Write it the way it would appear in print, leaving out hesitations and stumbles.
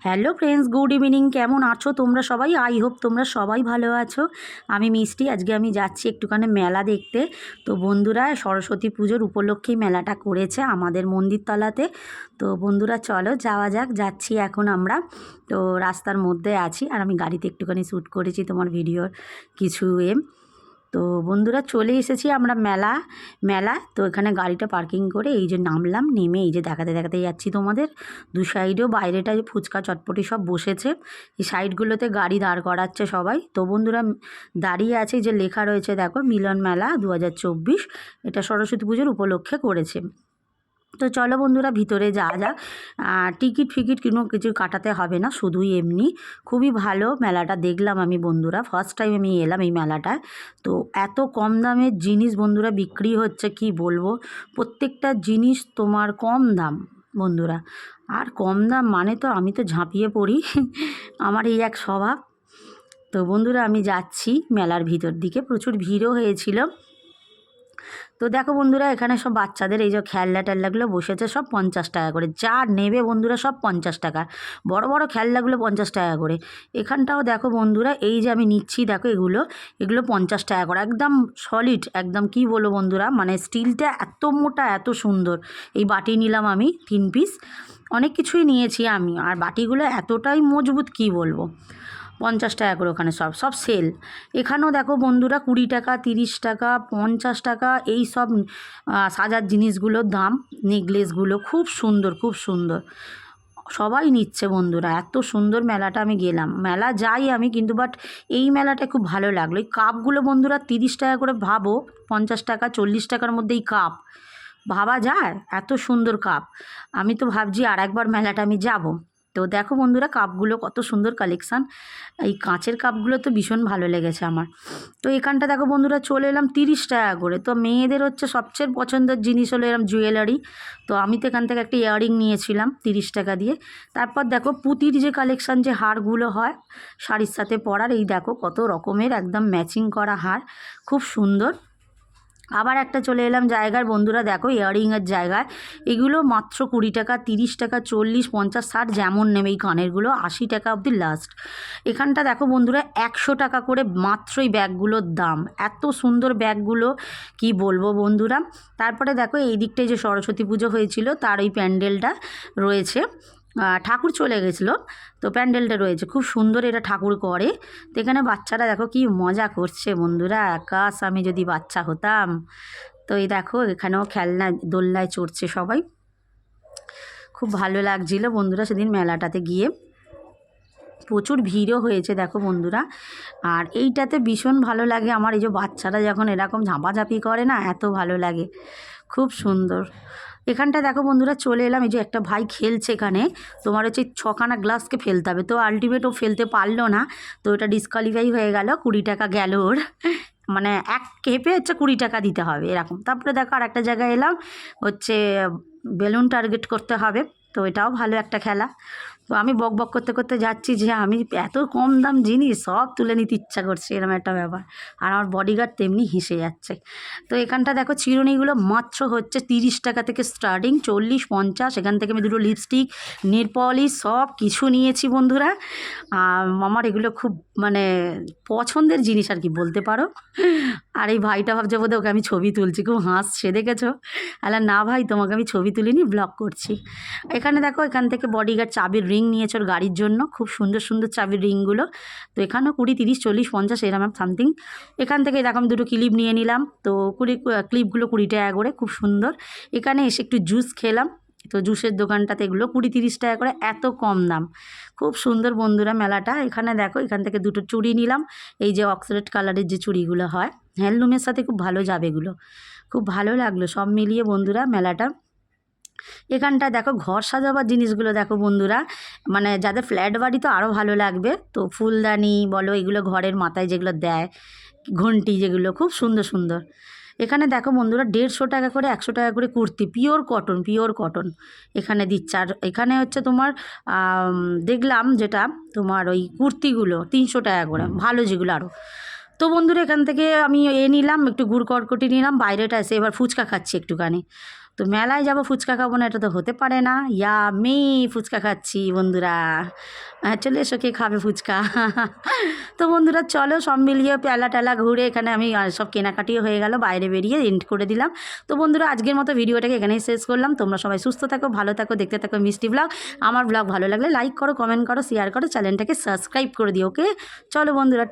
Hello friends, good evening. কেমন আছো তোমরা সবাই? আই হোপ তোমরা সবাই ভালো আছো। আমি মিষ্টি। আজকে আমি যাচ্ছি একটুখানি মেলা দেখতে। তো বন্ধুরা, সরস্বতী পুজোর উপলক্ষেই মেলাটা করেছে আমাদের মন্দিরতলাতে। তো বন্ধুরা চলো যাওয়া যাক। যাচ্ছি এখন আমরা। তো রাস্তার মধ্যে আছি আর আমি গাড়িতে একটুখানি শ্যুট করেছি তোমার ভিডিওর কিছু তো বন্ধুরা চলে এসেছি আমরা মেলা। তো এখানে গাড়িটা পার্কিং করে এই যে নামলাম, নেমে এই যে দেখাতে দেখাতে যাচ্ছি তোমাদের। দু সাইডেও বাইরেটায় ফুচকা চটপটি সব বসেছে, এই সাইডগুলোতে গাড়ি দাঁড় করাচ্ছে সবাই। তো বন্ধুরা দাঁড়িয়ে আছে, যে লেখা রয়েছে দেখো মিলন মেলা 2024, এটা সরস্বতী পুজোর উপলক্ষে করেছে। তো চলো বন্ধুরা ভিতরে যাওয়া যাক। টিকিট ফিকিট কোনো কিছু কাটাতে হবে না, শুধুই এমনি। খুবই ভালো মেলাটা দেখলাম আমি বন্ধুরা, ফার্স্ট টাইম আমি এলাম এই মেলাটায়। তো এত কম দামের জিনিস বন্ধুরা বিক্রি হচ্ছে, কি বলবো। প্রত্যেকটা জিনিস তোমার কম দাম বন্ধুরা। আর কম দাম মানে তো আমি তো ঝাঁপিয়ে পড়ি আমার এই এক স্বভাব। তো বন্ধুরা আমি যাচ্ছি মেলার ভিতর দিকে, প্রচুর ভিড়ও হয়েছিল। তো দেখো বন্ধুরা এখানে সব বাচ্চাদের এই যে খেলনা টেলনাগুলো বসেছে, সব 50 টাকা করে। যা নেবে বন্ধুরা সব 50 টাকা। বড় বড় খেলনাগুলো 50 টাকা করে। এখানটাও দেখো বন্ধুরা, এই যে আমি নিচ্ছি দেখো, এগুলো 50 টাকা করে। একদম সলিড, একদম কি বলবো বন্ধুরা, মানে স্টিলটা এত মোটা এত সুন্দর। এই বাটি নিলাম আমি 3 পিস। অনেক কিছুই নিয়েছি আমি, আর বাটিগুলো এতটাই মজবুত কি বলবো। 50 টাকা করে ওখানে সব সব সেল। এখানেও দেখো বন্ধুরা 20 টাকা, 30 টাকা, 50 টাকা এই সব সাজার জিনিসগুলোর দাম। নেকলেসগুলো খুব সুন্দর, খুব সুন্দর। সবাই নিচ্ছে বন্ধুরা, এত সুন্দর মেলাটা। আমি গেলাম, মেলা যাই আমি কিন্তু, বাট এই মেলাটা খুব ভালো লাগলো। এই কাপগুলো বন্ধুরা 30 টাকা করে। ভাবো 50 টাকা 40 টাকার মধ্যে এই কাপ, ভাবা যায় এত সুন্দর কাপ। আমি তো ভাবছি আর একবার মেলাটা আমি যাব। তো দেখো বন্ধুরা কাপগুলো কত সুন্দর কালেকশান। এই কাঁচের কাপগুলো তো ভীষণ ভালো লেগেছে আমার। তো এখানটা দেখো বন্ধুরা চলে এলাম 30 টাকা করে। তো মেয়েদের হচ্ছে সবচেয়ে পছন্দের জিনিস হলো এরকম জুয়েলারি। তো আমি তো এখান থেকে একটা ইয়াররিং নিয়েছিলাম 30 টাকা দিয়ে। তারপর দেখো পুঁতির যে কালেকশান, যে হারগুলো হয় শাড়ির সাথে পরার, এই দেখো কত রকমের একদম ম্যাচিং করা হার, খুব সুন্দর। আবার একটা চলে এলাম জায়গার বন্ধুরা, দেখো ইয়াররিংয়ের জায়গায়। এগুলো মাত্র 20 টাকা, 30 টাকা, 40, 50, 60 যেমন নেবে। এই কানেরগুলো 80 টাকা অবধি লাস্ট। এখানটা দেখো বন্ধুরা 100 টাকা করে মাত্র এই ব্যাগগুলোর দাম। এত সুন্দর ব্যাগগুলো কি বলবো বন্ধুরা। তারপরে দেখো এই দিকটায় যে সরস্বতী পুজো হয়েছিল তার ওই প্যান্ডেলটা রয়েছে। ঠাকুর চলে গেছিলো, তো প্যান্ডেলটা রয়েছে খুব সুন্দর, এটা ঠাকুর করে। তো এখানে বাচ্চারা দেখো কি মজা করছে বন্ধুরা, আকাশ আমি যদি বাচ্চা হতাম। তো এই দেখো এখানেও খেলনা দোলনায় চড়ছে সবাই, খুব ভালো লাগছিল বন্ধুরা সেদিন মেলাটাতে গিয়ে। প্রচুর ভিড়ও হয়েছে দেখো বন্ধুরা। আর এইটাতে ভীষণ ভালো লাগে আমার, এই যে বাচ্চারা যখন এরকম ঝাঁপাঝাঁপি করে না, এত ভালো লাগে, খুব সুন্দর। এখানটা দেখো বন্ধুরা চলে এলাম, এই যে একটা ভাই খেলছে এখানে। তোমার হচ্ছে 6খানা গ্লাসকে ফেলতে হবে, তো আলটিমেট ও ফেলতে পারলো না। তো এটা ডিসকোয়ালিফাই হয়ে গেল, 20 টাকা গেল ওর। মানে এক কেপে হচ্ছে 20 টাকা দিতে হবে এরকম। তারপরে দেখো আর একটা জায়গায় এলাম, হচ্ছে বেলুন টার্গেট করতে হবে। তো এটাও ভালো একটা খেলা। তো আমি বক বক করতে করতে যাচ্ছি যে আমি এত কম দাম জিনিস সব তুলে নিতে ইচ্ছা করছে, এরকম একটা ব্যাপার। আর আমার বডিগার্ড তেমনি হেসে যাচ্ছে। তো এখানটা দেখো চিরুনিগুলো মাত্র হচ্ছে 30 টাকা থেকে স্টার্টিং, 40, 50। এখান থেকে আমি দুটো লিপস্টিক, নেল পলিশ সব কিছু নিয়েছি বন্ধুরা। আমার এগুলো খুব মানে পছন্দের জিনিস আর কি বলতে পারো। আর এই ভাইটা ভাবছে বোধহয় ওকে আমি ছবি তুলছি, খুব হাসছে দেখেছো। আলা না ভাই, তোমাকে আমি ছবি তুলিনি, ব্লগ করছি। এখানে দেখো এখান থেকে বডিগার্ড চাবির রিং নিয়েছে ওর গাড়ির জন্য, খুব সুন্দর সুন্দর চাবির রিংগুলো। তো এখানেও 20, 30, 40, 50 এরকম সামথিং। এখান থেকে দেখো আমি দুটো ক্লিপ নিয়ে নিলাম, তো ক্লিপগুলো 20 টাকা করে, খুব সুন্দর। এখানে এসে একটু জুস খেলাম, তো জুসের দোকানটাতে এগুলো 20, 30 টাকা করে, এত কম দাম, খুব সুন্দর বন্ধুরা মেলাটা। এখানে দেখো এখান থেকে দুটো চুড়ি নিলাম, এই যে অক্সরেট কালারের যে চুড়িগুলো হয়, হ্যান্ডলুমের সাথে খুব ভালো যাবে এগুলো, খুব ভালো লাগলো সব মিলিয়ে বন্ধুরা মেলাটা। এখানটা দেখো ঘর সাজাবার জিনিসগুলো দেখো বন্ধুরা, মানে যাদের ফ্ল্যাট বাড়ি তো আরও ভালো লাগবে। তো ফুলদানি বলো, এগুলো ঘরের মাথায় যেগুলো দেয়, ঘন্টি যেগুলো, খুব সুন্দর সুন্দর। এখানে দেখো বন্ধুরা 150 টাকা করে, 100 টাকা করে kurti, pure cotton, pure cotton এখানে দিচ্ছে। আর এখানে হচ্ছে তোমার দেখলাম যেটা তোমার ওই কুর্তিগুলো 300 টাকা করে, ভালো যেগুলো আরও। তো বন্ধুরা এখান থেকে আমি নিলাম একটু গুড় কড়কটি নিলাম, বাইরেটা এসে এবার ফুচকা খাচ্ছি একটুখানি। তো মেলায় যাব ফুচকা খাবো না, এটা তো হতে পারে না। আমি ফুচকা খাচ্ছি বন্ধুরা, চলে এসো কে খাবে ফুচকা। তো বন্ধুরা চলো সব মিলিয়ে পেলা টেলা ঘুরে এখানে আমি সব কেনাকাটিও হয়ে গেল, বাইরে বেরিয়ে এন্ড করে দিলাম। তো বন্ধুরা আজকের মতো ভিডিওটাকে এখানেই শেষ করলাম। তোমরা সবাই সুস্থ থাকো, ভালো থাকো, দেখতে থাকো মিষ্টি ব্লগ। আমার ব্লগ ভালো লাগলে লাইক করো, কমেন্ট করো, শেয়ার করো, চ্যানেলটাকে সাবস্ক্রাইব করে দিও। ওকে চলো বন্ধুরা।